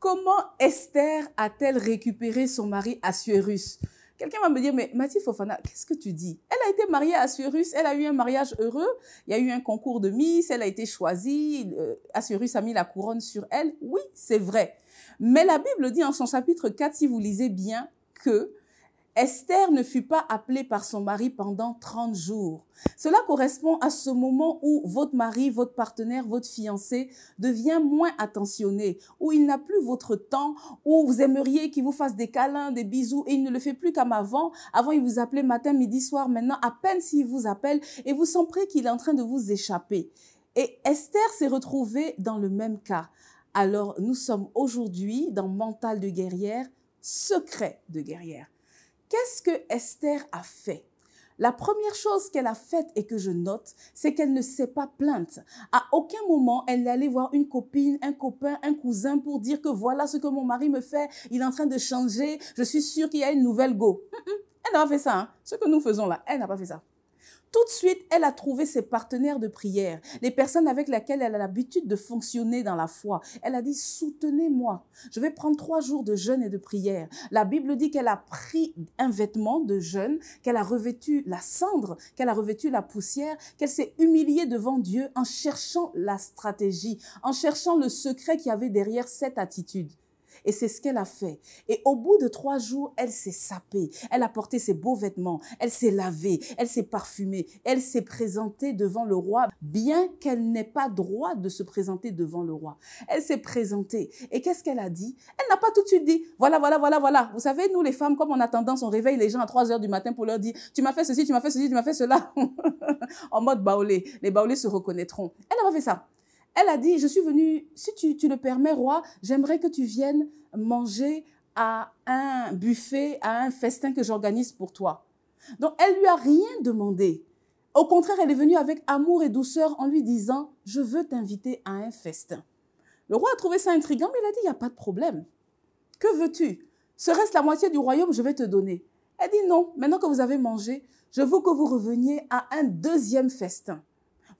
Comment Esther a-t-elle récupéré son mari Assuérus? Quelqu'un va me dire, mais Mathilde Fofana, qu'est-ce que tu dis? Elle a été mariée à Assuérus, elle a eu un mariage heureux, il y a eu un concours de Miss, elle a été choisie, Assuérus a mis la couronne sur elle. Oui, c'est vrai. Mais la Bible dit en son chapitre 4, si vous lisez bien, que Esther ne fut pas appelée par son mari pendant 30 jours. Cela correspond à ce moment où votre mari, votre partenaire, votre fiancé devient moins attentionné, où il n'a plus votre temps, où vous aimeriez qu'il vous fasse des câlins, des bisous, et il ne le fait plus comme avant. Avant, il vous appelait matin, midi, soir. Maintenant, à peine s'il vous appelle, et vous sentez qu'il est en train de vous échapper. Et Esther s'est retrouvée dans le même cas. Alors, nous sommes aujourd'hui dans Mental de guerrière, secret de guerrière. Qu'est-ce que Esther a fait? La première chose qu'elle a faite et que je note, c'est qu'elle ne s'est pas plainte. À aucun moment, elle n'est allée voir une copine, un copain, un cousin pour dire que voilà ce que mon mari me fait, il est en train de changer, je suis sûre qu'il y a une nouvelle go. Elle n'a pas fait ça. Hein. Ce que nous faisons là, elle n'a pas fait ça. Tout de suite, elle a trouvé ses partenaires de prière, les personnes avec lesquelles elle a l'habitude de fonctionner dans la foi. Elle a dit, soutenez-moi, je vais prendre 3 jours de jeûne et de prière. La Bible dit qu'elle a pris un vêtement de jeûne, qu'elle a revêtu la cendre, qu'elle a revêtu la poussière, qu'elle s'est humiliée devant Dieu en cherchant la stratégie, en cherchant le secret qu'il y avait derrière cette attitude. Et c'est ce qu'elle a fait. Et au bout de 3 jours, elle s'est sapée. Elle a porté ses beaux vêtements. Elle s'est lavée. Elle s'est parfumée. Elle s'est présentée devant le roi, bien qu'elle n'ait pas droit de se présenter devant le roi. Elle s'est présentée. Et qu'est-ce qu'elle a dit? Elle n'a pas tout de suite dit, voilà, voilà, voilà, voilà. Vous savez, nous les femmes, comme on a tendance, on réveille les gens à 3 heures du matin pour leur dire, tu m'as fait ceci, tu m'as fait ceci, tu m'as fait cela. En mode baoulé. Les baoulés se reconnaîtront. Elle n'a pas fait ça. Elle a dit, je suis venue, si tu le permets, roi, j'aimerais que tu viennes manger à un buffet, à un festin que j'organise pour toi. Donc, elle lui a rien demandé. Au contraire, elle est venue avec amour et douceur en lui disant, je veux t'inviter à un festin. Le roi a trouvé ça intriguant, mais il a dit, il n'y a pas de problème. Que veux-tu? Serait-ce la moitié du royaume, je vais te donner. Elle dit, non, maintenant que vous avez mangé, je veux que vous reveniez à un 2e festin.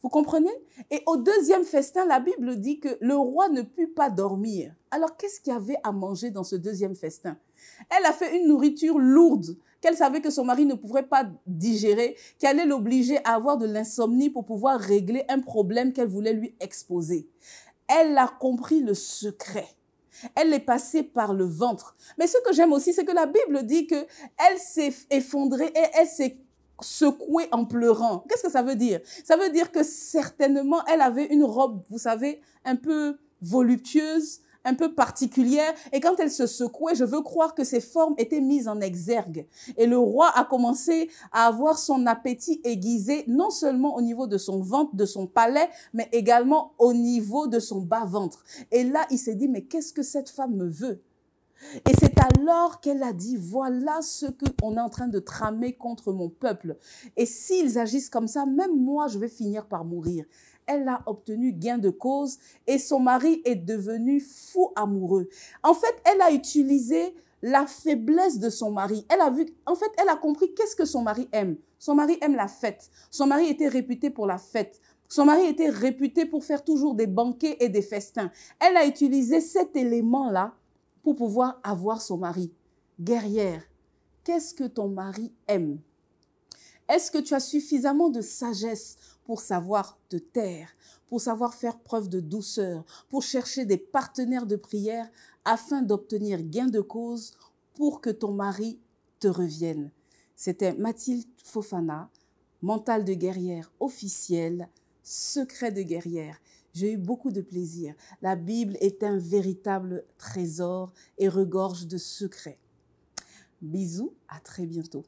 Vous comprenez? Et au 2e festin, la Bible dit que le roi ne put pas dormir. Alors, qu'est-ce qu'il y avait à manger dans ce 2e festin? Elle a fait une nourriture lourde, qu'elle savait que son mari ne pourrait pas digérer, qui allait l'obliger à avoir de l'insomnie pour pouvoir régler un problème qu'elle voulait lui exposer. Elle a compris le secret. Elle est passée par le ventre. Mais ce que j'aime aussi, c'est que la Bible dit qu'elle s'est effondrée et elle s'est secouée en pleurant. Qu'est-ce que ça veut dire? Ça veut dire que certainement, elle avait une robe, vous savez, un peu voluptueuse, un peu particulière. Et quand elle se secouait, je veux croire que ses formes étaient mises en exergue. Et le roi a commencé à avoir son appétit aiguisé, non seulement au niveau de son ventre, de son palais, mais également au niveau de son bas-ventre. Et là, il s'est dit, mais qu'est-ce que cette femme me veut? Et c'est alors qu'elle a dit, voilà ce qu'on est en train de tramer contre mon peuple. Et s'ils agissent comme ça, même moi, je vais finir par mourir. Elle a obtenu gain de cause et son mari est devenu fou amoureux. En fait, elle a utilisé la faiblesse de son mari. Elle a vu, en fait, elle a compris qu'est-ce que son mari aime. Son mari aime la fête. Son mari était réputé pour la fête. Son mari était réputé pour faire toujours des banquets et des festins. Elle a utilisé cet élément-là pour pouvoir avoir son mari. Guerrière, qu'est-ce que ton mari aime? Est-ce que tu as suffisamment de sagesse pour savoir te taire, pour savoir faire preuve de douceur, pour chercher des partenaires de prière afin d'obtenir gain de cause pour que ton mari te revienne? C'était Mathilde Fofana, Mental de guerrière officielle, secret de guerrière. J'ai eu beaucoup de plaisir. La Bible est un véritable trésor et regorge de secrets. Bisous, à très bientôt.